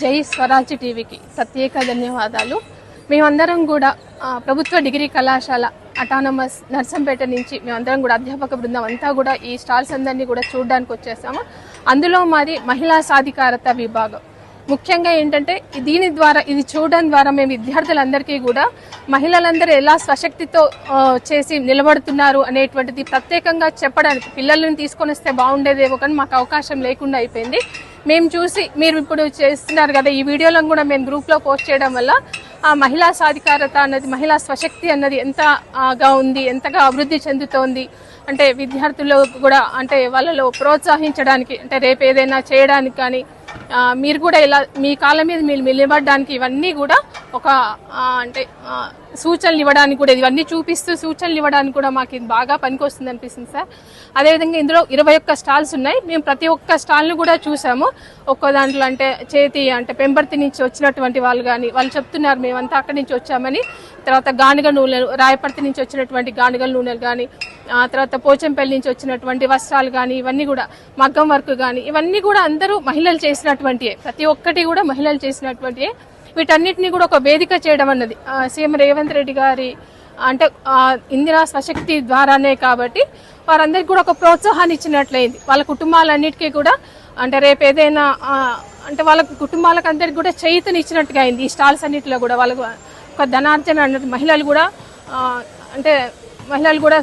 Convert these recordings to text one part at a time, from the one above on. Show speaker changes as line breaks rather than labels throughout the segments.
జై స్వరాజ్ టీవీకి ప్రత్యేక ధన్యవాదాలు. మేమందరం కూడా ప్రభుత్వ డిగ్రీ కళాశాల అటానమస్ నర్సంపేట నుంచి మేమందరం కూడా అధ్యాపక బృందం అంతా కూడా ఈ స్టాల్స్ అందరినీ కూడా చూడడానికి వచ్చేసాము. అందులో మాది మహిళా సాధికారత విభాగం. ముఖ్యంగా ఏంటంటే దీని ద్వారా ఇది చూడడం ద్వారా మేము విద్యార్థులందరికీ కూడా మహిళలందరూ ఎలా స్వశక్తితో చేసి నిలబడుతున్నారు అనేటువంటిది ప్రత్యేకంగా చెప్పడానికి పిల్లలను తీసుకొని వస్తే బాగుండేదేమో కానీ మాకు అవకాశం లేకుండా అయిపోయింది. మేము చూసి మీరు ఇప్పుడు చేస్తున్నారు కదా ఈ వీడియోలో కూడా మేము గ్రూప్లో పోస్ట్ చేయడం వల్ల ఆ మహిళా సాధికారత అన్నది మహిళా స్వశక్తి అన్నది ఎంతగా ఉంది, ఎంతగా అభివృద్ధి చెందుతోంది అంటే విద్యార్థులు కూడా అంటే వాళ్ళలో ప్రోత్సహించడానికి అంటే రేపు ఏదైనా చేయడానికి కానీ మీరు కూడా ఇలా మీ కాళ్ళ మీద మీరు నిలబడడానికి ఇవన్నీ కూడా ఒక అంటే సూచనలు ఇవ్వడానికి కూడా ఇవన్నీ చూపిస్తూ సూచనలు ఇవ్వడానికి కూడా మాకు ఇది బాగా పనికొస్తుంది అనిపిస్తుంది సార్. అదేవిధంగా ఇందులో 21 స్టాల్స్ ఉన్నాయి. మేము ప్రతి ఒక్క స్టాల్ను కూడా చూసాము. ఒక్కో దాంట్లో అంటే చేతి అంటే పెంబర్తి నుంచి వచ్చినటువంటి వాళ్ళు కానీ వాళ్ళు చెప్తున్నారు మేమంతా అక్కడి నుంచి వచ్చామని. తర్వాత గానుగ నూనెలు రాయపర్తి నుంచి వచ్చినటువంటి గానుగల నూనెలు కానీ తర్వాత పోచంపల్లి నుంచి వచ్చినటువంటి వస్త్రాలు కానీ ఇవన్నీ కూడా మగ్గం వర్క్ కానీ ఇవన్నీ కూడా అందరూ మహిళలు చేసినటువంటివే. ప్రతి ఒక్కటి కూడా మహిళలు చేసినటువంటివే. వీటన్నిటిని కూడా ఒక వేదిక చేయడం అన్నది సీఎం రేవంత్ రెడ్డి గారి అంటే ఇందిరా స్వశక్తి ద్వారానే కాబట్టి వారందరికీ కూడా ఒక ప్రోత్సాహాన్ని ఇచ్చినట్లయింది. వాళ్ళ కుటుంబాలన్నిటికీ కూడా అంటే రేపు ఏదైనా అంటే వాళ్ళ కుటుంబాలకు అందరికీ కూడా చేయుతని ఇచ్చినట్టుగా అయింది. ఈ స్టాల్స్ అన్నింటిలో కూడా వాళ్ళకు ఒక ధనార్జన అన్నట్టు మహిళలు కూడా అంటే మహిళలు కూడా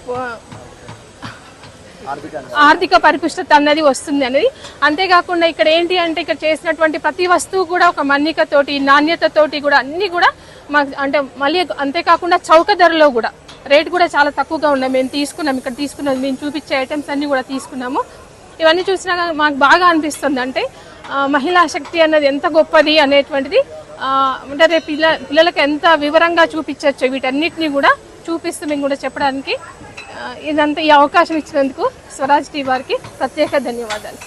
ఆర్థిక పరిపుష్టత అన్నది వస్తుంది అనేది. అంతేకాకుండా ఇక్కడ ఏంటి అంటే ఇక్కడ చేసినటువంటి ప్రతి వస్తువు కూడా ఒక మన్నికతోటి నాణ్యతతోటి కూడా అన్ని కూడా మాకు అంటే మళ్ళీ అంతేకాకుండా చౌక ధరలో కూడా రేట్ కూడా చాలా తక్కువగా ఉన్నాయి. మేము తీసుకున్నాం ఇక్కడ తీసుకున్నది మేము చూపించే ఐటమ్స్ అన్ని కూడా తీసుకున్నాము. ఇవన్నీ చూసినాక మాకు బాగా అనిపిస్తుంది అంటే మహిళా శక్తి అన్నది ఎంత గొప్పది అనేటువంటిది అంటే రేపు పిల్లలకు ఎంత వివరంగా చూపించవచ్చు వీటన్నిటిని కూడా చూపిస్తూ మేము కూడా చెప్పడానికి ఇదంతా ఈ అవకాశం ఇచ్చినందుకు స్వరాజ్ టీవీ వారికి ప్రత్యేక ధన్యవాదాలు.